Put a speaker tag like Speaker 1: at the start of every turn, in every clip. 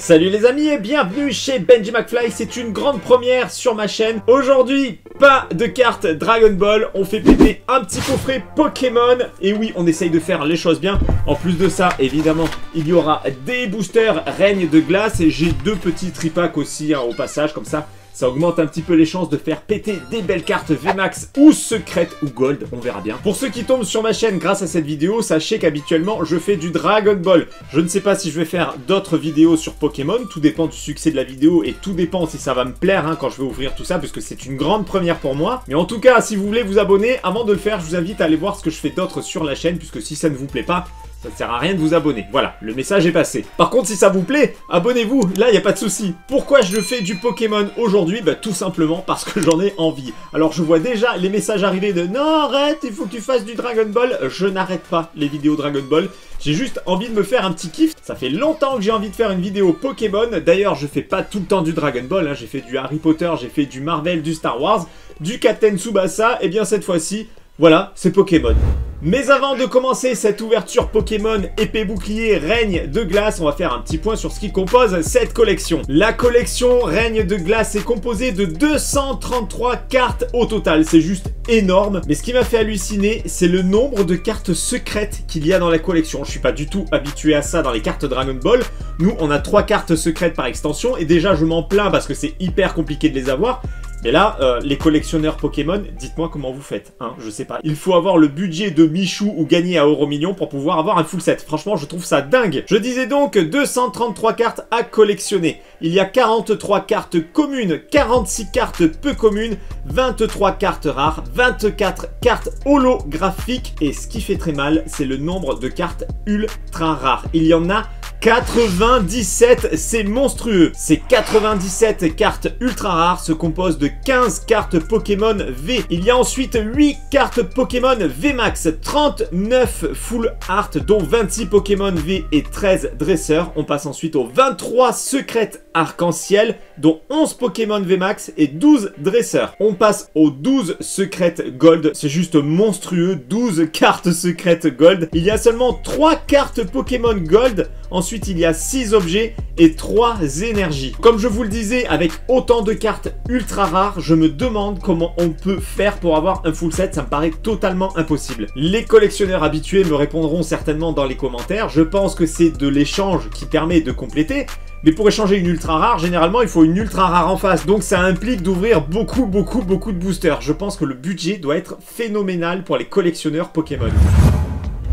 Speaker 1: Salut les amis et bienvenue chez Benji McFly, c'est une grande première sur ma chaîne. Aujourd'hui, pas de carte Dragon Ball, on fait péter un petit coffret Pokémon. Et oui, on essaye de faire les choses bien. En plus de ça, évidemment, il y aura des boosters Règne de Glace. Et j'ai deux petits tripacks aussi au passage, comme ça augmente un petit peu les chances de faire péter des belles cartes VMAX ou secrètes ou gold, on verra bien. Pour ceux qui tombent sur ma chaîne grâce à cette vidéo, sachez qu'habituellement je fais du Dragon Ball. Je ne sais pas si je vais faire d'autres vidéos sur Pokémon, tout dépend du succès de la vidéo et tout dépend si ça va me plaire quand je vais ouvrir tout ça, parce que c'est une grande première pour moi. Mais en tout cas, si vous voulez vous abonner, avant de le faire, je vous invite à aller voir ce que je fais d'autre sur la chaîne, puisque si ça ne vous plaît pas, ça ne sert à rien de vous abonner. Voilà, le message est passé. Par contre, si ça vous plaît, abonnez-vous. Là, il n'y a pas de souci. Pourquoi je fais du Pokémon aujourd'hui? Bah, tout simplement parce que j'en ai envie. Alors, je vois déjà les messages arriver de « Non, arrête, il faut que tu fasses du Dragon Ball ». Je n'arrête pas les vidéos Dragon Ball. J'ai juste envie de me faire un petit kiff. Ça fait longtemps que j'ai envie de faire une vidéo Pokémon. D'ailleurs, je fais pas tout le temps du Dragon Ball. J'ai fait du Harry Potter, j'ai fait du Marvel, du Star Wars, du Captain Tsubasa. Et bien, cette fois-ci, voilà, c'est Pokémon. Mais avant de commencer cette ouverture Pokémon épée bouclier Règne de Glace, on va faire un petit point sur ce qui compose cette collection. La collection Règne de Glace est composée de 233 cartes au total, c'est juste énorme. Mais ce qui m'a fait halluciner, c'est le nombre de cartes secrètes qu'il y a dans la collection. Je suis pas du tout habitué à ça dans les cartes Dragon Ball. Nous, on a 3 cartes secrètes par extension, et déjà je m'en plains parce que c'est hyper compliqué de les avoir. Mais là, les collectionneurs Pokémon, dites-moi comment vous faites, je sais pas. Il faut avoir le budget de Michou ou gagner à Euromillion pour pouvoir avoir un full set. Franchement, je trouve ça dingue. Je disais donc 233 cartes à collectionner. Il y a 43 cartes communes, 46 cartes peu communes, 23 cartes rares, 24 cartes holographiques. Et ce qui fait très mal, c'est le nombre de cartes ultra rares. Il y en a 97, c'est monstrueux. Ces 97 cartes ultra rares se composent de 15 cartes Pokémon V. Il y a ensuite 8 cartes Pokémon VMAX, 39 Full Art, dont 26 Pokémon V et 13 dresseurs. On passe ensuite aux 23 secrètes arc-en-ciel, dont 11 Pokémon VMAX et 12 dresseurs. On passe aux 12 secrètes Gold. C'est juste monstrueux, 12 cartes secrètes Gold. Il y a seulement 3 cartes Pokémon Gold. Ensuite, il y a 6 objets et 3 énergies. Comme je vous le disais, avec autant de cartes ultra rares, je me demande comment on peut faire pour avoir un full set. Ça me paraît totalement impossible. Les collectionneurs habitués me répondront certainement dans les commentaires. Je pense que c'est de l'échange qui permet de compléter. Mais pour échanger une ultra rare, généralement, il faut une ultra rare en face. Donc ça implique d'ouvrir beaucoup de boosters. Je pense que le budget doit être phénoménal pour les collectionneurs Pokémon.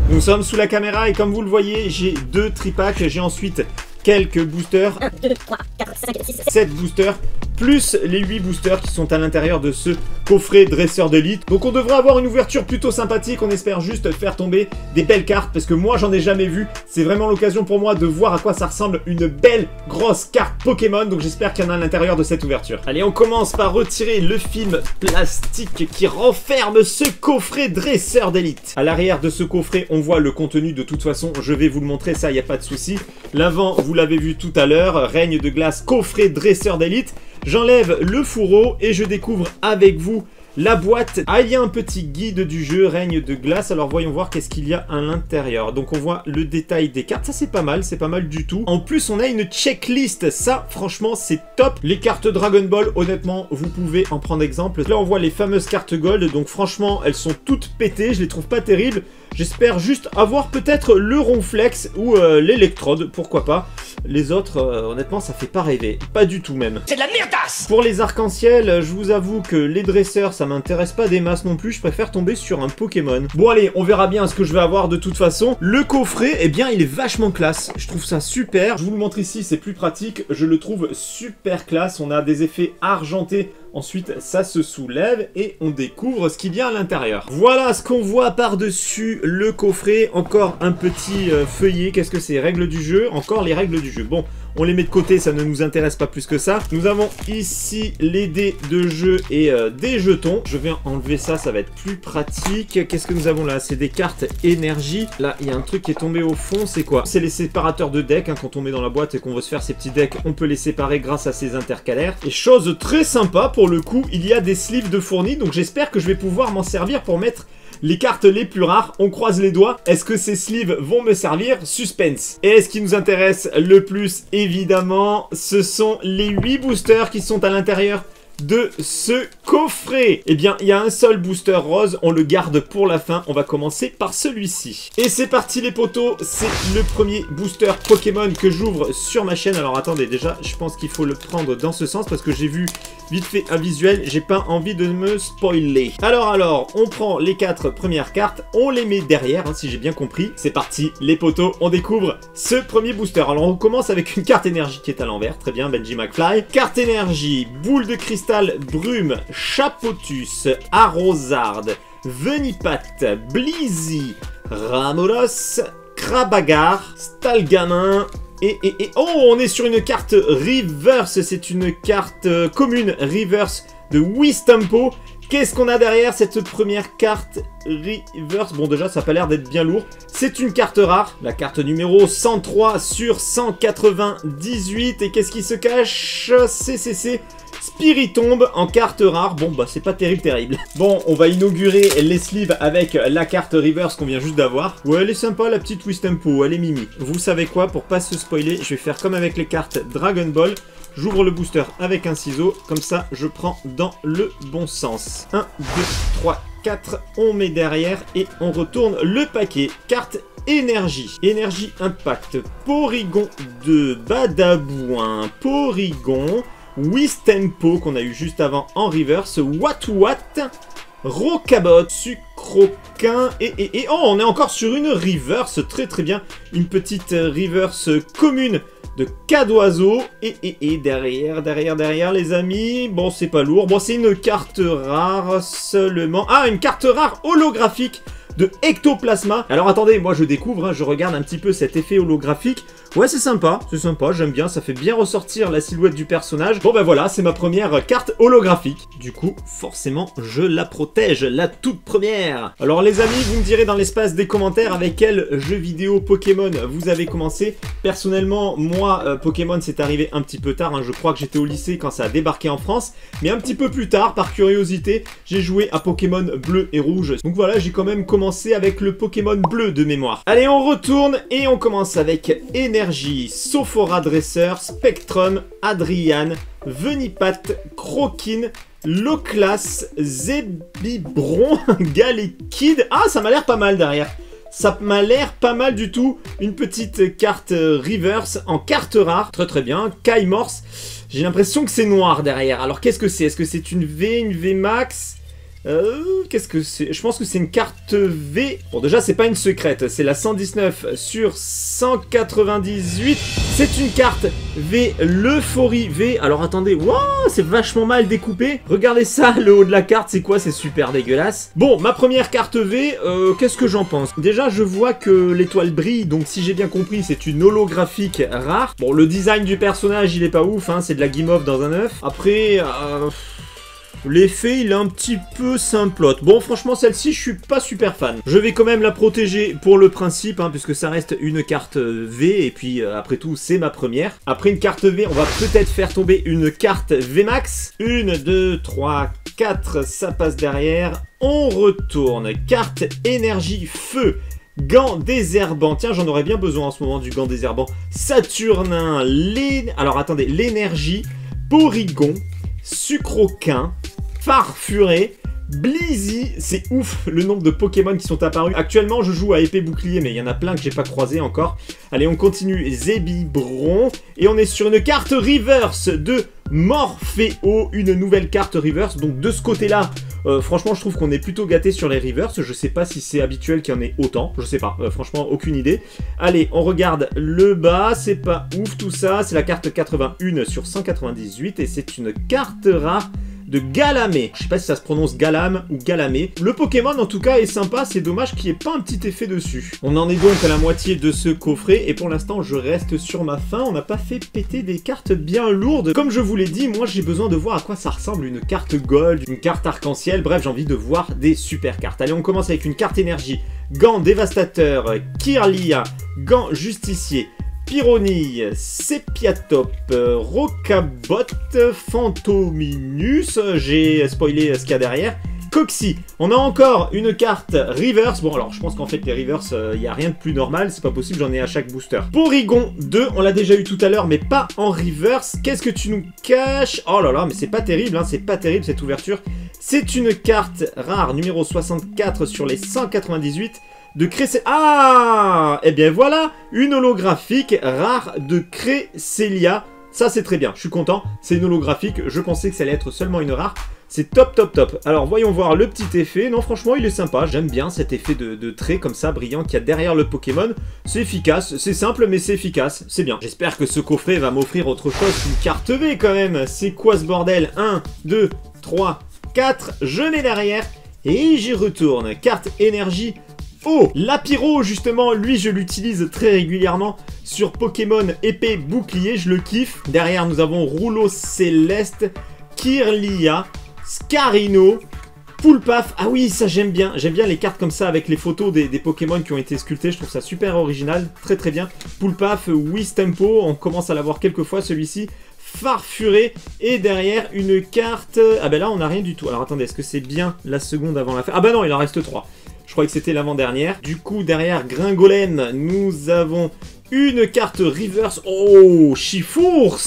Speaker 1: Nous sommes sous la caméra et comme vous le voyez, j'ai 2 tripacks. J'ai ensuite quelques boosters.
Speaker 2: 1, 2, 3, 4, 5, 6, 7.
Speaker 1: 7 boosters, plus les 8 boosters qui sont à l'intérieur de ce coffret dresseur d'élite. Donc on devrait avoir une ouverture plutôt sympathique. On espère juste faire tomber des belles cartes parce que moi j'en ai jamais vu. C'est vraiment l'occasion pour moi de voir à quoi ça ressemble une belle grosse carte Pokémon. Donc j'espère qu'il y en a à l'intérieur de cette ouverture. Allez, on commence par retirer le film plastique qui renferme ce coffret dresseur d'élite. À l'arrière de ce coffret, on voit le contenu. De toute façon, je vais vous le montrer, ça, il n'y a pas de souci. L'avant, vous l'avez vu tout à l'heure, Règne de Glace, coffret dresseur d'élite. J'enlève le fourreau et je découvre avec vous la boîte. Ah, il y a un petit guide du jeu Règne de Glace. Alors voyons voir qu'est-ce qu'il y a à l'intérieur. Donc on voit le détail des cartes. Ça c'est pas mal du tout. En plus on a une checklist. Ça franchement c'est top. Les cartes Dragon Ball, honnêtement vous pouvez en prendre exemple. Là on voit les fameuses cartes Gold. Donc franchement elles sont toutes pétées. Je les trouve pas terribles. J'espère juste avoir peut-être le Ronflex ou l'électrode. Pourquoi pas. Les autres, honnêtement, ça fait pas rêver. Pas du tout même.
Speaker 2: C'est de la merdasse!
Speaker 1: Pour les arcs-en-ciel, je vous avoue que les dresseurs, ça m'intéresse pas des masses non plus. Je préfère tomber sur un Pokémon. Bon allez, on verra bien ce que je vais avoir de toute façon. Le coffret, eh bien, il est vachement classe. Je trouve ça super. Je vous le montre ici, c'est plus pratique. Je le trouve super classe. On a des effets argentés. Ensuite, ça se soulève et on découvre ce qu'il y a à l'intérieur. Voilà ce qu'on voit par-dessus le coffret. Encore un petit feuillet. Qu'est-ce que c'est? Règles du jeu. Encore les règles du jeu. Bon, on les met de côté, ça ne nous intéresse pas plus que ça. Nous avons ici les dés de jeu et des jetons. Je vais enlever ça, ça va être plus pratique. Qu'est-ce que nous avons là? C'est des cartes énergie. Là, il y a un truc qui est tombé au fond. C'est quoi? C'est les séparateurs de decks. Quand on met dans la boîte et qu'on veut se faire ces petits decks, on peut les séparer grâce à ces intercalaires. Et chose très sympa pour le coup, il y a des sleeves de fournis. Donc j'espère que je vais pouvoir m'en servir pour mettre les cartes les plus rares. On croise les doigts. Est-ce que ces sleeves vont me servir? Suspense. Et ce qui nous intéresse le plus, évidemment, ce sont les 8 boosters qui sont à l'intérieur de ce coffret. Eh bien, il y a un seul booster rose, on le garde pour la fin. On va commencer par celui-ci. Et c'est parti les potos, c'est le premier booster Pokémon que j'ouvre sur ma chaîne. Alors attendez, déjà, je pense qu'il faut le prendre dans ce sens parce que j'ai vu vite fait un visuel, j'ai pas envie de me spoiler. Alors, on prend les 4 premières cartes, on les met derrière, hein, si j'ai bien compris. C'est parti les potos, on découvre ce premier booster. Alors on commence avec une carte énergie qui est à l'envers, très bien, Benji McFly. Carte énergie, boule de cristal, Brume, Chapotus, Arrosard, Venipat, Blizzy, Ramolos, Krabagar, Stalgamin, oh, on est sur une carte reverse, c'est une carte commune reverse de Wistempo. Qu'est-ce qu'on a derrière cette première carte reverse? Bon, déjà, ça n'a pas l'air d'être bien lourd. C'est une carte rare, la carte numéro 103 sur 198. Et qu'est-ce qui se cache? CCC Spiritomb en carte rare. Bon, bah, c'est pas terrible. Bon, on va inaugurer les sleeves avec la carte reverse qu'on vient juste d'avoir. Ouais, elle est sympa, la petite Wistempo, elle est mimi. Vous savez quoi? Pour pas se spoiler, je vais faire comme avec les cartes Dragon Ball. J'ouvre le booster avec un ciseau, comme ça je prends dans le bon sens. 1, 2, 3, 4, on met derrière et on retourne le paquet. Carte énergie, énergie impact, Porygon de Badabouin, Porygon, Wistempo qu'on a eu juste avant en reverse, Wat, Rocabot, Sucroquin et oh, on est encore sur une reverse, très bien, une petite reverse commune de Cadoiseau et derrière les amis, bon c'est pas lourd, bon c'est une carte rare seulement, ah une carte rare holographique de Ectoplasma. Alors attendez, moi je découvre, hein, je regarde un petit peu cet effet holographique. Ouais, c'est sympa, j'aime bien, ça fait bien ressortir la silhouette du personnage. Bon ben voilà, c'est ma première carte holographique. Du coup, forcément, je la protège, la toute première. Alors les amis, vous me direz dans l'espace des commentaires avec quel jeu vidéo Pokémon vous avez commencé. Personnellement, moi, Pokémon c'est arrivé un petit peu tard, hein. Je crois que j'étais au lycée quand ça a débarqué en France. Mais un petit peu plus tard, par curiosité, j'ai joué à Pokémon bleu et rouge. Donc voilà, j'ai quand même commencé avec le Pokémon bleu de mémoire. Allez, on retourne et on commence avec Énergie, Sophora Dresseur, Spectrum, Adrian, Venipat, Croquine, Loclas, Zebibron, Galekid. Ah, ça m'a l'air pas mal derrière. Ça m'a l'air pas mal du tout. Une petite carte reverse en carte rare. Très bien. Kaimorse. J'ai l'impression que c'est noir derrière. Alors qu'est-ce que c'est? Est-ce que c'est une V max? Qu'est-ce que c'est? Je pense que c'est une carte V. Bon, déjà, c'est pas une secrète. C'est la 119 sur 198. C'est une carte V, l'Euphorie V. Alors, attendez. Waouh, c'est vachement mal découpé. Regardez ça, le haut de la carte. C'est quoi? C'est super dégueulasse. Bon, ma première carte V, qu'est-ce que j'en pense? Déjà, je vois que l'étoile brille. Donc, si j'ai bien compris, c'est une holographique rare. Bon, le design du personnage, il est pas ouf. Hein, c'est de la guimauve dans un œuf. Après... l'effet, il est un petit peu simplote. Bon, franchement, celle-ci, je suis pas super fan. Je vais quand même la protéger pour le principe, hein, puisque ça reste une carte V, et puis, après tout, c'est ma première. Après une carte V, on va peut-être faire tomber une carte VMAX. 1, 2, 3, 4, ça passe derrière. On retourne. Carte énergie feu. Gant désherbant. Tiens, j'en aurais bien besoin en ce moment du gant désherbant. Saturnin. Alors, attendez. L'énergie. Porygon. Sucroquin. Farfuré, Blizzy, c'est ouf le nombre de Pokémon qui sont apparus. Actuellement, je joue à épée bouclier, mais il y en a plein que j'ai pas croisé encore. Allez, on continue. Zebibron. Et on est sur une carte reverse de Morphéo, une nouvelle carte reverse. Donc de ce côté-là, franchement, je trouve qu'on est plutôt gâté sur les reverse. Je sais pas si c'est habituel qu'il y en ait autant. Je sais pas, franchement, aucune idée. Allez, on regarde le bas. C'est pas ouf tout ça. C'est la carte 81 sur 198 et c'est une carte rare de Galamé. Je sais pas si ça se prononce Galam ou Galamé. Le Pokémon en tout cas est sympa, c'est dommage qu'il n'y ait pas un petit effet dessus. On en est donc à la moitié de ce coffret et pour l'instant je reste sur ma faim. On n'a pas fait péter des cartes bien lourdes. Comme je vous l'ai dit, moi j'ai besoin de voir à quoi ça ressemble une carte gold, une carte arc-en-ciel. Bref, j'ai envie de voir des super cartes. Allez, on commence avec une carte énergie. Gant dévastateur, Kirlia, Gant justicier, Pyronille, Sepiatop, Rocabot, Fantominus, j'ai spoilé ce qu'il y a derrière, Coxy. On a encore une carte Reverse. Bon, alors, je pense qu'en fait, les Reverse, il n'y a rien de plus normal. C'est pas possible, j'en ai à chaque booster. Porygon 2, on l'a déjà eu tout à l'heure, mais pas en Reverse. Qu'est-ce que tu nous caches? Oh là là, mais c'est pas terrible, hein, c'est pas terrible cette ouverture. C'est une carte rare numéro 64 sur les 198 de Cresselia. Ah! Eh bien voilà, une holographique rare de Cresselia. Ça c'est très bien, je suis content. C'est une holographique, je pensais que ça allait être seulement une rare. C'est top, top, top. Alors, voyons voir le petit effet. Non, franchement, il est sympa. J'aime bien cet effet de trait comme ça, brillant, qu'il y a derrière le Pokémon. C'est efficace. C'est simple, mais c'est efficace. C'est bien. J'espère que ce coffret va m'offrir autre chose qu'une carte V, quand même. C'est quoi ce bordel? 1, 2, 3, 4. Je mets derrière. Et j'y retourne. Carte énergie. Oh, Lapiro, justement, lui, je l'utilise très régulièrement sur Pokémon épée bouclier. Je le kiffe. Derrière, nous avons Rouleau Céleste, Kirlia, Scarino, Poulpaf. Ah oui, ça j'aime bien. J'aime bien les cartes comme ça avec les photos des Pokémon qui ont été sculptés. Je trouve ça super original. Très très bien. Poulpaf, Wistempo. On commence à l'avoir quelques fois celui-ci. Farfuré. Et derrière une carte... Ah ben là on n'a rien du tout. Alors attendez, est-ce que c'est bien la seconde avant la fin? Ah ben non, il en reste 3. Je croyais que c'était l'avant-dernière. Du coup, derrière Gringolem, nous avons une carte Reverse. Oh, Chifours!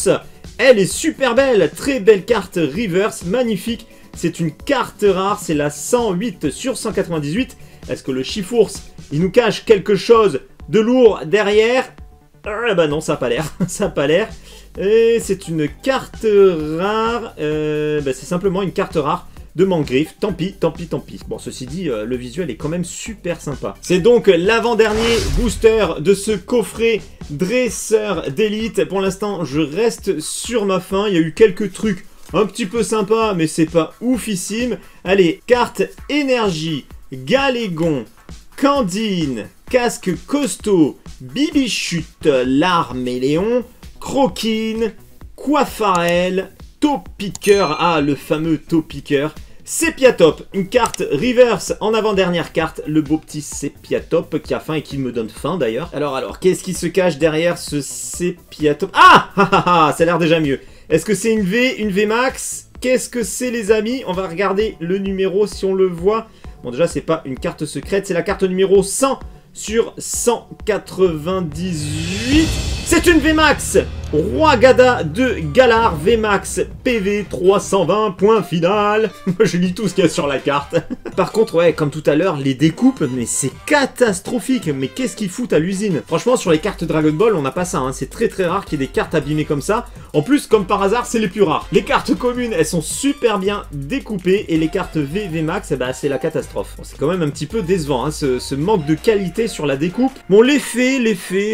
Speaker 1: Elle est super belle, très belle carte Reverse, magnifique. C'est une carte rare, c'est la 108 sur 198. Est-ce que le Chifours, il nous cache quelque chose de lourd derrière? Bah non, ça n'a pas l'air, ça n'a pas l'air. Et c'est une carte rare, c'est simplement une carte rare de Mangriffe. Tant pis, tant pis, tant pis. Bon, ceci dit, le visuel est quand même super sympa. C'est donc l'avant-dernier booster de ce coffret dresseur d'élite. Pour l'instant, je reste sur ma faim. Il y a eu quelques trucs un petit peu sympas, mais c'est pas oufissime. Allez, carte énergie, Galégon, Candine, casque costaud, Bibichute, Larméléon, Croquine, Coiffarel, Taupiqueur, ah le fameux Taupiqueur, Sepiatop, une carte Reverse en avant-dernière carte, le beau petit Sepiatop qui a faim et qui me donne faim d'ailleurs. Alors, qu'est-ce qui se cache derrière ce Sepiatop? Ah, ça a l'air déjà mieux. Est-ce que c'est une V, une V max? Qu'est-ce que c'est les amis? On va regarder le numéro si on le voit. Bon déjà c'est pas une carte secrète, c'est la carte numéro 100 sur 198. C'est une VMAX Roi Gada de Galar, VMAX PV 320, point final. Je lis tout ce qu'il y a sur la carte. Par contre, ouais, comme tout à l'heure, les découpes, mais c'est catastrophique. Mais qu'est-ce qu'ils foutent à l'usine? Franchement, sur les cartes Dragon Ball, on n'a pas ça. Hein. C'est très très rare qu'il y ait des cartes abîmées comme ça. En plus, comme par hasard, c'est les plus rares. Les cartes communes, elles sont super bien découpées. Et les cartes VMAX, bah, c'est la catastrophe. Bon, c'est quand même un petit peu décevant, hein, ce manque de qualité sur la découpe. Bon, l'effet,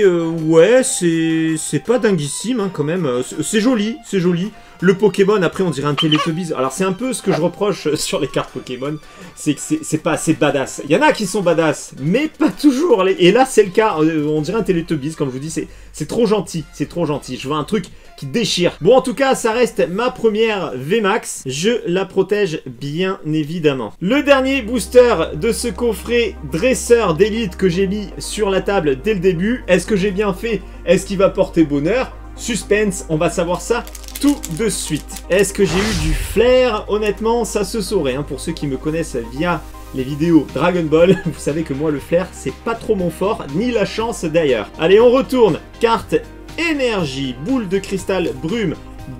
Speaker 1: ouais, c'est pas dinguissime, hein, quand même. C'est joli, c'est joli. Le Pokémon, après, on dirait un Teletubbies. Alors, c'est un peu ce que je reproche sur les cartes Pokémon. C'est que c'est pas assez badass. Il y en a qui sont badass, mais pas toujours. Et là, c'est le cas. On dirait un Teletubbies, comme je vous dis. C'est trop gentil. C'est trop gentil. Je veux un truc qui déchire. Bon, en tout cas, ça reste ma première VMAX. Je la protège, bien évidemment. Le dernier booster de ce coffret dresseur d'élite que j'ai mis sur la table dès le début. Est-ce que j'ai bien fait? Est-ce qu'il va porter bonheur? Suspense, on va savoir ça tout de suite. Est-ce que j'ai eu du flair? Honnêtement, ça se saurait. Hein, pour ceux qui me connaissent via les vidéos Dragon Ball, vous savez que moi, le flair, c'est pas trop mon fort, ni la chance d'ailleurs. Allez, on retourne. Carte énergie, boule de cristal, brume,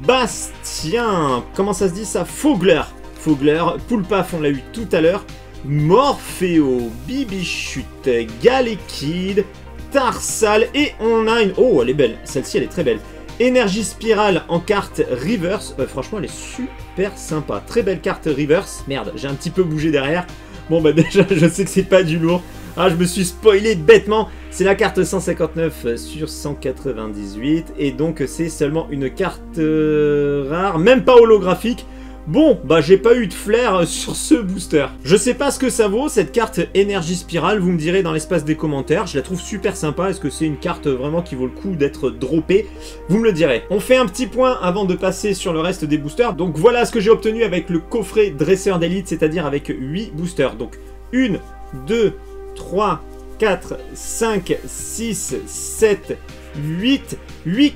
Speaker 1: Bastien. Comment ça se dit ça? Fogler. Fogler, Poulpaf, on l'a eu tout à l'heure. Morpheo, Bibichute, Galekid, Tarsal, et on a une... Oh, elle est belle. Celle-ci, elle est très belle. Énergie spirale en carte reverse. Franchement, elle est super sympa. Très belle carte reverse. Merde, j'ai un petit peu bougé derrière. Bon, bah déjà, je sais que c'est pas du lourd. Ah, je me suis spoilé bêtement. C'est la carte 159 sur 198. Et donc, c'est seulement une carte rare. Même pas holographique. Bon, bah j'ai pas eu de flair sur ce booster. Je sais pas ce que ça vaut, cette carte énergie spirale, vous me direz dans l'espace des commentaires. Je la trouve super sympa, est-ce que c'est une carte vraiment qui vaut le coup d'être droppée? Vous me le direz. On fait un petit point avant de passer sur le reste des boosters. Donc voilà ce que j'ai obtenu avec le coffret dresseur d'élite, c'est-à-dire avec 8 boosters. Donc 1, 2, 3, 4, 5, 6, 7, 8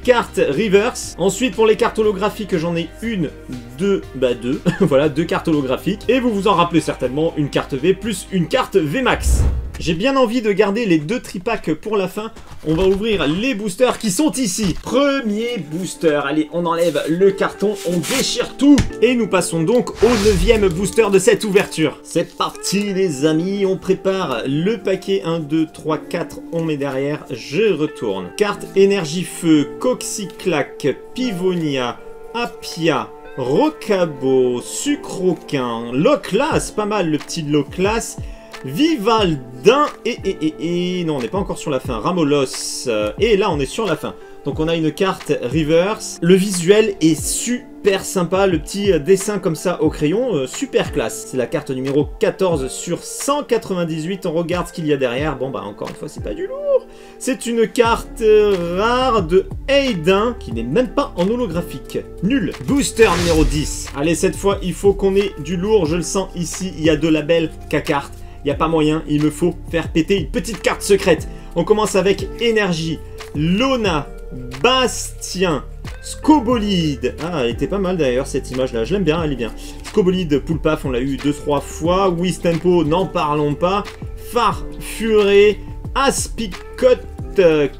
Speaker 1: cartes reverse. Ensuite, pour les cartes holographiques, j'en ai une, deux, deux. Voilà, 2 cartes holographiques. Et vous vous en rappelez certainement, une carte V plus une carte V Max. J'ai bien envie de garder les 2 tripacks pour la fin. On va ouvrir les boosters qui sont ici. Premier booster. Allez, on enlève le carton, on déchire tout. Et nous passons donc au 9e booster de cette ouverture. C'est parti les amis, on prépare le paquet. 1, 2, 3, 4, on met derrière. Je retourne. Carte énergie feu, Coxyclac, Pivonia, Apia, Rocabo, Sucroquin, Loclas, pas mal le petit Loclas. Vivaldin et non, on n'est pas encore sur la fin. Ramolos. Et là, on est sur la fin. Donc, on a une carte reverse. Le visuel est super sympa. Le petit dessin comme ça au crayon, super classe. C'est la carte numéro 14 sur 198. On regarde ce qu'il y a derrière. Bon, bah, encore une fois, c'est pas du lourd. C'est une carte rare de Aiden qui n'est même pas en holographique. Nul. Booster numéro 10. Allez, cette fois, il faut qu'on ait du lourd. Je le sens ici. Il y a de la belle carte. Il n'y a pas moyen, il me faut faire péter une petite carte secrète. On commence avec Énergie, Lona, Bastien, Scobolide. Ah, elle était pas mal d'ailleurs cette image-là, je l'aime bien, elle est bien. Scobolide, Poulpaf, on l'a eu 2-3 fois. Wistempo, n'en parlons pas. Farfuré, Aspicote,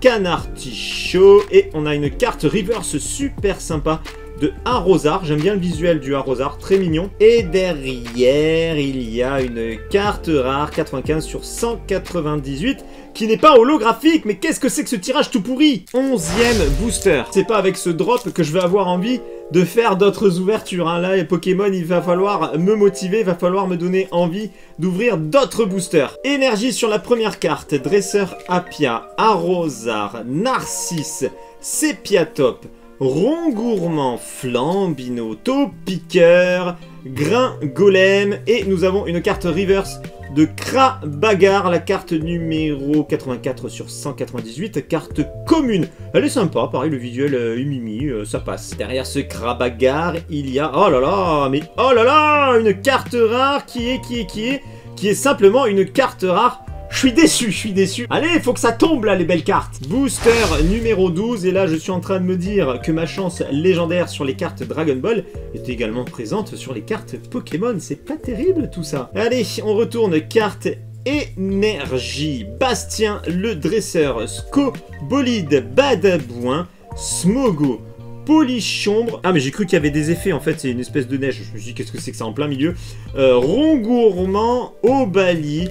Speaker 1: Canartichaud. Et on a une carte reverse super sympa de Arrosar, j'aime bien le visuel du Arrosar, très mignon. Et derrière, il y a une carte rare, 95 sur 198, qui n'est pas holographique, mais qu'est-ce que c'est que ce tirage tout pourri? 11e booster. C'est pas avec ce drop que je vais avoir envie de faire d'autres ouvertures, hein. Là, les Pokémon, il va falloir me motiver, il va falloir me donner envie d'ouvrir d'autres boosters. Énergie sur la première carte, Dresseur Apia, Arrosar, Narcisse, Sepiatop, Rongourmand, Flambino, Taupiqueur, Grain Golem, et nous avons une carte reverse de Krabagar, la carte numéro 84 sur 198, carte commune. Elle est sympa, pareil, le visuel mimi, ça passe. Derrière ce Krabagar, il y a, oh là là, mais oh là là, une carte rare qui est simplement une carte rare. Je suis déçu. Allez, il faut que ça tombe là, les belles cartes. Booster numéro 12. Et là, je suis en train de me dire que ma chance légendaire sur les cartes Dragon Ball est également présente sur les cartes Pokémon. C'est pas terrible tout ça. Allez, on retourne. Carte énergie. Bastien le dresseur. Scobolide. Badabouin. Smogo. Polichombre. Ah mais j'ai cru qu'il y avait des effets, en fait c'est une espèce de neige. Je me suis dit qu'est-ce que c'est que ça en plein milieu. Rongourmand, Obali,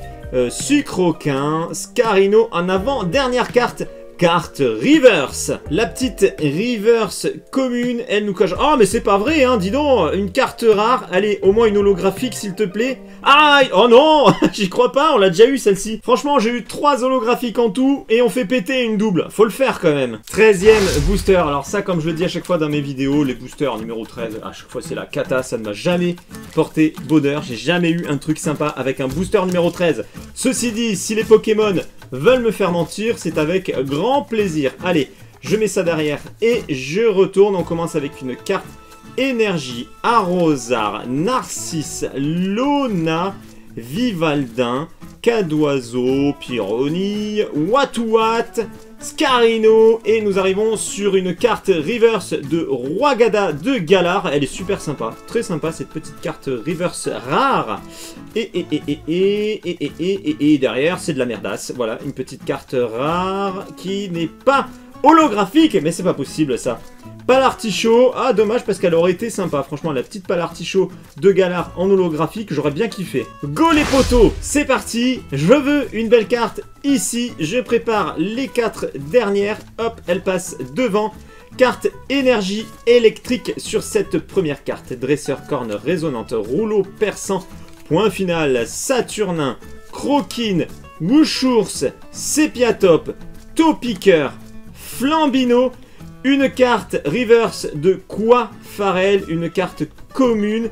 Speaker 1: Sucroquin, Scarino en avant. Dernière carte. Carte reverse. La petite reverse commune, elle nous coche. Oh mais c'est pas vrai hein, dis donc. Une carte rare. Allez, au moins une holographique s'il te plaît. Aïe. Oh non. J'y crois pas, on l'a déjà eu celle-ci. Franchement j'ai eu 3 holographiques en tout. Et on fait péter une double. Faut le faire quand même. 13e booster. Alors ça comme je le dis à chaque fois dans mes vidéos, les boosters numéro 13, à chaque fois c'est la cata. Ça ne m'a jamais porté bonheur. J'ai jamais eu un truc sympa avec un booster numéro 13. Ceci dit, si les Pokémon veulent me faire mentir, c'est avec grand plaisir. Allez, je mets ça derrière et je retourne. On commence avec une carte énergie, Arrosar, Narcisse, Lona, Vivaldin, Cadoiseau, Pyroni, Watouat, Scarino, et nous arrivons sur une carte reverse de Roigada de Galar. Elle est super sympa, très sympa cette petite carte reverse rare. Et derrière c'est de la merdasse. Voilà, une petite carte rare qui n'est pas holographique, mais c'est pas possible ça. Palartichaud, ah dommage parce qu'elle aurait été sympa, franchement la petite Palartichaud de Galar en holographique, j'aurais bien kiffé. Go les potos, c'est parti, je veux une belle carte ici, je prépare les 4 dernières, hop, elle passe devant. Carte énergie électrique sur cette première carte, dresseur corne résonante, rouleau perçant, point final, Saturnin, Croquine, Wushours, Sepiatop, Taupiqueur, Flambino. Une carte reverse de Quafarel, une carte commune.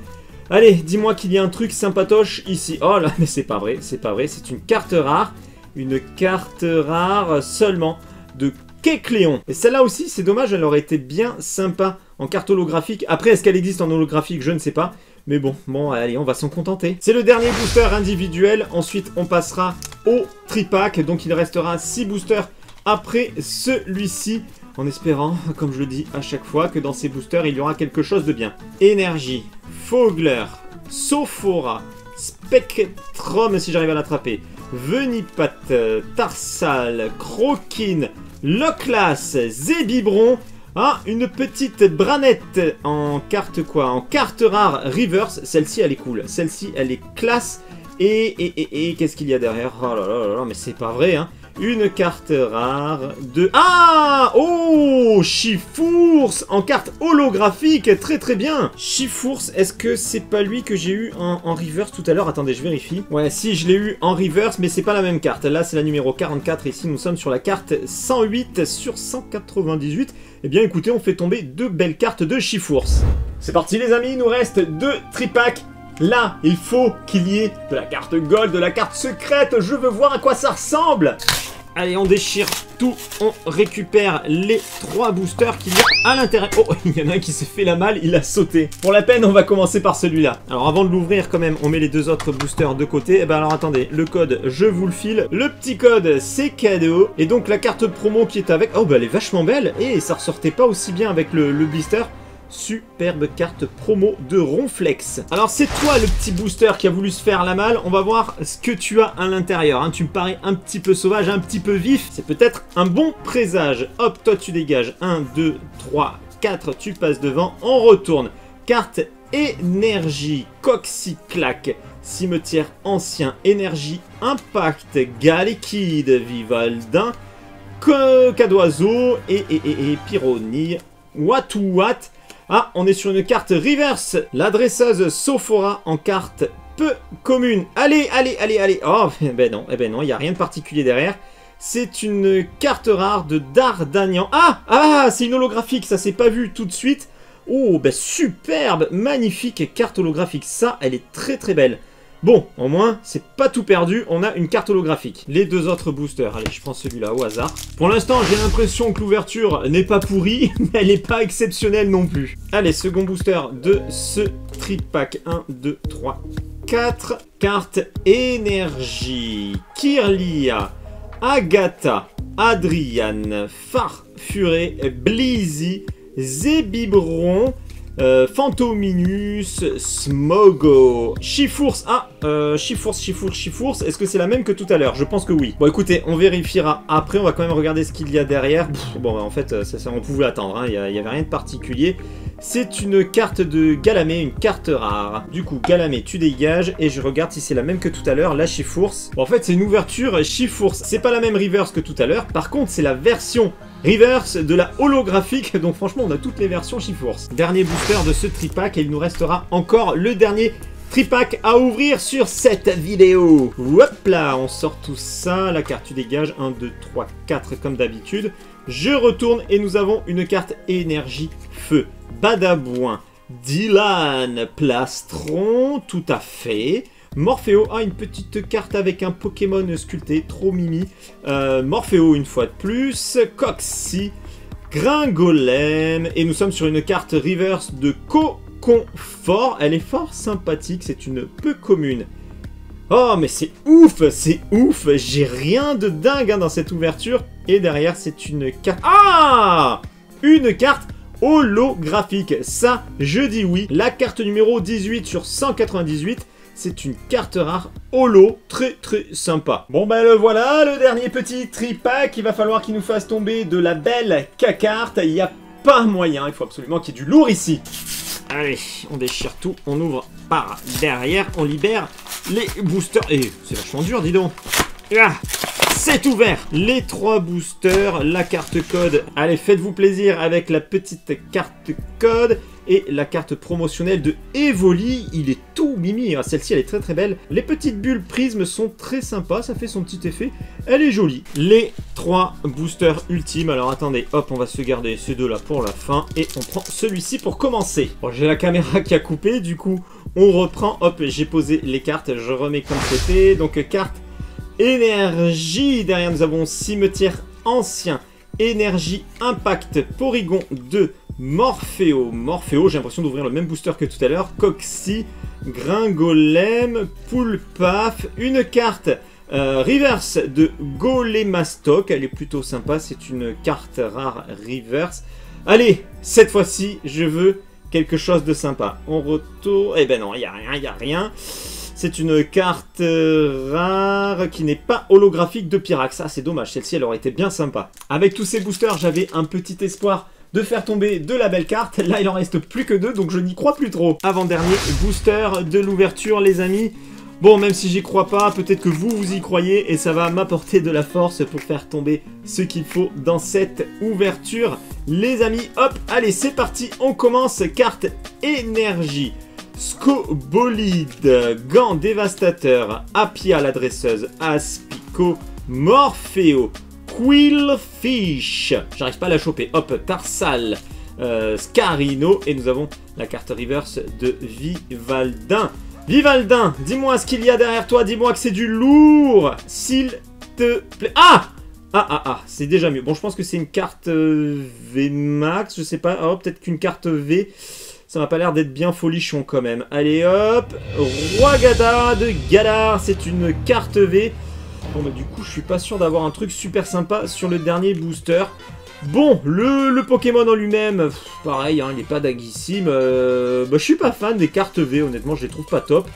Speaker 1: Allez, dis-moi qu'il y a un truc sympatoche ici. Oh là, mais c'est pas vrai, c'est une carte rare. Une carte rare seulement de Kecléon. Et celle-là aussi, c'est dommage, elle aurait été bien sympa en carte holographique. Après, est-ce qu'elle existe en holographique? Je ne sais pas. Mais bon, allez, on va s'en contenter. C'est le dernier booster individuel. Ensuite, on passera au tripack. Donc, il restera 6 boosters après celui-ci. En espérant, comme je le dis à chaque fois, que dans ces boosters, il y aura quelque chose de bien. Énergie, Fogler, Sophora, Spectrum, si j'arrive à l'attraper, Venipat, Tarsal, Croquine, Loclas, Zébibron. Ah, une petite Branette en carte quoi? En carte rare reverse. Celle-ci, elle est cool. Celle-ci, elle est classe. Et qu'est-ce qu'il y a derrière? Oh là là là là, mais c'est pas vrai, hein. Une carte rare de... Ah! Oh! Chifours en carte holographique. Très très bien. Chifours, est-ce que c'est pas lui que j'ai eu en reverse tout à l'heure? Attendez, je vérifie. Ouais, si, je l'ai eu en reverse, mais c'est pas la même carte. Là, c'est la numéro 44. Ici, nous sommes sur la carte 108 sur 198. Eh bien, écoutez, on fait tomber 2 belles cartes de Chifours. C'est parti, les amis. Il nous reste 2 tripacks. Là, il faut qu'il y ait de la carte gold, de la carte secrète. Je veux voir à quoi ça ressemble. Allez, on déchire tout. On récupère les 3 boosters qu'il y a à l'intérieur. Oh, il y en a un qui s'est fait la malle, il a sauté. Pour la peine, on va commencer par celui-là. Alors, avant de l'ouvrir, quand même, on met les 2 autres boosters de côté. Eh ben, alors, attendez. Le code, je vous le file. Le petit code, c'est cadeau. Et donc, la carte promo qui est avec... Oh, bah, elle est vachement belle. Et ça ressortait pas aussi bien avec le blister. Superbe carte promo de Ronflex. Alors c'est toi le petit booster qui a voulu se faire la malle. On va voir ce que tu as à l'intérieur, hein. Tu me parais un petit peu sauvage, un petit peu vif. C'est peut-être un bon présage. Hop, toi tu dégages. 1, 2, 3, 4. Tu passes devant. On retourne. Carte énergie. Coxyclac. Cimetière ancien. Énergie. Impact. Galekid. Vivaldin. Cadoiseau. Et Pyronille. What to what? Ah, on est sur une carte reverse. La dresseuse Sophora en carte peu commune. Allez, allez, allez, allez. Oh, ben non, il n'y a rien de particulier derrière. C'est une carte rare de Dardanian. Ah, c'est une holographique, ça s'est pas vu tout de suite. Oh, ben superbe, magnifique carte holographique. Ça, elle est très très belle. Bon, au moins, c'est pas tout perdu, on a une carte holographique. Les 2 autres boosters, allez, je prends celui-là au hasard. Pour l'instant, j'ai l'impression que l'ouverture n'est pas pourrie, mais elle n'est pas exceptionnelle non plus. Allez, second booster de ce tripack. 1, 2, 3, 4. Carte énergie. Kirlia, Agatha, Adriane, Farfuré, Blizzy, Zébibron, Fantominus, Smogo, Chifours. Chifours. Est-ce que c'est la même que tout à l'heure? Je pense que oui. Bon, écoutez, on vérifiera après. On va quand même regarder ce qu'il y a derrière. Bon, bah, en fait, ça, on pouvait attendre. Hein. Il n'y avait rien de particulier. C'est une carte de Galamé, une carte rare. Du coup, Galamé, tu dégages. Et je regarde si c'est la même que tout à l'heure, la Chifours. Bon, en fait, c'est une ouverture Chifours. C'est pas la même reverse que tout à l'heure. Par contre, c'est la version reverse de la holographique. Donc, franchement, on a toutes les versions Chifours. Dernier booster de ce tripack. Et il nous restera encore le dernier tripack à ouvrir sur cette vidéo. Hop là, on sort tout ça. La carte, tu dégages. 1, 2, 3, 4 comme d'habitude. Je retourne et nous avons une carte énergie feu. Badabouin, Dylan, Plastron, tout à fait. Morpheo, une petite carte avec un Pokémon sculpté, trop mimi. Morpheo une fois de plus. Coxy, Gringolem. Et nous sommes sur une carte reverse de Coconfort. Elle est fort sympathique, c'est une peu commune. Oh, mais c'est ouf, j'ai rien de dingue hein, dans cette ouverture. Et derrière, c'est une carte... Ah! Une carte holographique. Ça, je dis oui. La carte numéro 18 sur 198, c'est une carte rare holo, très très sympa. Bon ben le voilà, le dernier petit tripack. Il va falloir qu'il nous fasse tomber de la belle carte. Il n'y a pas moyen, il faut absolument qu'il y ait du lourd ici. Allez, on déchire tout, on ouvre par derrière, on libère les boosters. Et c'est vachement dur, dis donc. Ah, c'est ouvert. Les 3 boosters, la carte code. Allez, faites-vous plaisir avec la petite carte code et la carte promotionnelle de Evoli. Il est tout mimi. Celle-ci, elle est très très belle. Les petites bulles prismes sont très sympas. Ça fait son petit effet. Elle est jolie. Les 3 boosters ultimes. Alors attendez, hop, on va se garder ces 2 là pour la fin. Et on prend celui-ci pour commencer. Bon, j'ai la caméra qui a coupé. Du coup, on reprend. Hop, j'ai posé les cartes. Je remets comme c'était. Donc, carte énergie. Derrière, nous avons cimetière ancien. Énergie impact. Porygon 2. Morpheo, j'ai l'impression d'ouvrir le même booster que tout à l'heure. Coxy, Gringolem, Poulpaf, une carte Reverse de Golemastoc, elle est plutôt sympa, c'est une carte rare reverse. Allez, cette fois-ci, je veux quelque chose de sympa. On retourne... Eh ben non, il n'y a rien, il n'y a rien. C'est une carte rare qui n'est pas holographique de Pyrax. Ah, c'est dommage, celle-ci, elle aurait été bien sympa. Avec tous ces boosters, j'avais un petit espoir de faire tomber de la belle carte. Là, il en reste plus que 2, donc je n'y crois plus trop. Avant-dernier booster de l'ouverture, les amis. Bon, même si j'y crois pas, peut-être que vous y croyez et ça va m'apporter de la force pour faire tomber ce qu'il faut dans cette ouverture. Les amis, hop, allez, c'est parti, on commence. Carte énergie, Scobolide, Gant dévastateur, Appia la dresseuse, Aspico, Morpheo, Quillfish, j'arrive pas à la choper, hop, Tarsal, Scarino, et nous avons la carte reverse de Vivaldin. Vivaldin, dis-moi ce qu'il y a derrière toi, dis-moi que c'est du lourd, s'il te plaît. Ah, c'est déjà mieux. Bon, je pense que c'est une carte VMAX, je sais pas. Oh, peut-être qu'une carte V, ça m'a pas l'air d'être bien folichon quand même. Allez, hop, Roi Gada de Galar, c'est une carte V. Bon, bah du coup, je suis pas sûr d'avoir un truc super sympa sur le dernier booster. Bon, le Pokémon en lui-même, pareil, hein, il n'est pas dinguissime. Je suis pas fan des cartes V, honnêtement, je les trouve pas top.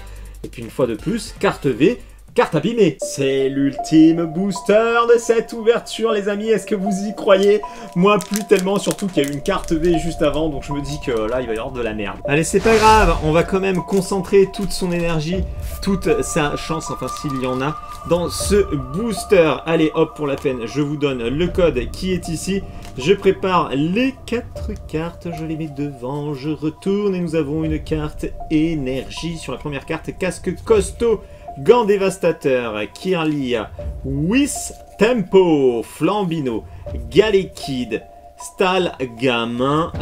Speaker 1: Et puis une fois de plus, carte V, carte abîmée. C'est l'ultime booster de cette ouverture, les amis. Est-ce que vous y croyez? Moi, plus tellement, surtout qu'il y a eu une carte V juste avant, donc je me dis que là, il va y avoir de la merde. Allez, c'est pas grave, on va quand même concentrer toute son énergie, toute sa chance, enfin s'il y en a, dans ce booster. Allez, hop, pour la peine, je vous donne le code qui est ici. Je prépare les 4 cartes, je les mets devant, je retourne et nous avons une carte énergie. Sur la première carte, casque costaud, Gant dévastateur, Kirlia, Whis Tempo, Flambino, Galekid, Stal Gamin,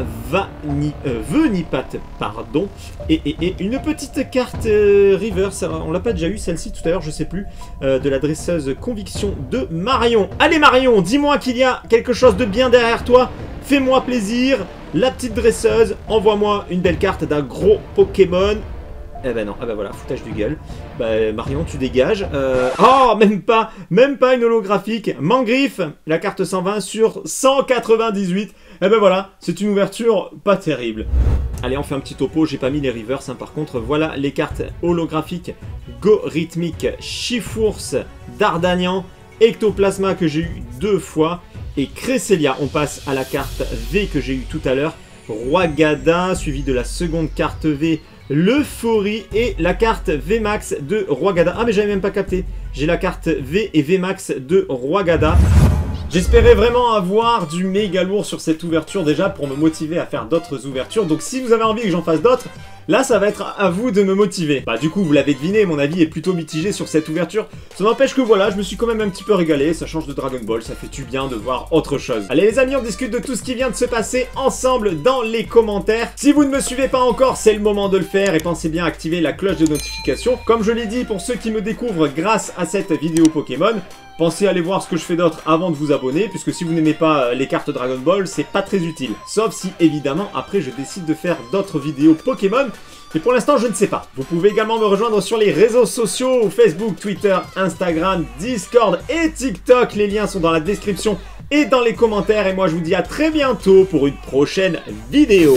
Speaker 1: Venipat, pardon, et une petite carte reverse, on l'a pas déjà eu celle-ci tout à l'heure, je sais plus, de la dresseuse Conviction de Marion. Allez Marion, dis-moi qu'il y a quelque chose de bien derrière toi, fais-moi plaisir, la petite dresseuse, envoie-moi une belle carte d'un gros Pokémon. Eh ben non, ah ben voilà, foutage du gueule. Bah Marion, tu dégages. Oh, même pas une holographique. Mangriffe, la carte 120 sur 198. Eh ben voilà, c'est une ouverture pas terrible. Allez, on fait un petit topo, j'ai pas mis les reverse, hein, par contre, voilà les cartes holographiques. Go Rhythmique, Chifours, Dardanian, Ectoplasma que j'ai eu 2 fois, et Cresselia. On passe à la carte V que j'ai eu tout à l'heure. Roi Gada, suivi de la seconde carte V, l'Euphorie, et la carte VMAX de Roi Gada. Ah mais j'avais même pas capté, j'ai la carte V et VMAX de Roi Gada. J'espérais vraiment avoir du méga lourd sur cette ouverture déjà pour me motiver à faire d'autres ouvertures. Donc si vous avez envie que j'en fasse d'autres, là ça va être à vous de me motiver. Bah du coup vous l'avez deviné, mon avis est plutôt mitigé sur cette ouverture. Ça n'empêche que voilà, je me suis quand même un petit peu régalé, ça change de Dragon Ball, ça fait du bien de voir autre chose. Allez les amis, on discute de tout ce qui vient de se passer ensemble dans les commentaires. Si vous ne me suivez pas encore, c'est le moment de le faire et pensez bien à activer la cloche de notification. Comme je l'ai dit, pour ceux qui me découvrent grâce à cette vidéo Pokémon, pensez à aller voir ce que je fais d'autre avant de vous abonner, puisque si vous n'aimez pas les cartes Dragon Ball, c'est pas très utile. Sauf si, évidemment, après je décide de faire d'autres vidéos Pokémon, mais pour l'instant je ne sais pas. Vous pouvez également me rejoindre sur les réseaux sociaux, Facebook, Twitter, Instagram, Discord et TikTok. Les liens sont dans la description et dans les commentaires, et moi je vous dis à très bientôt pour une prochaine vidéo.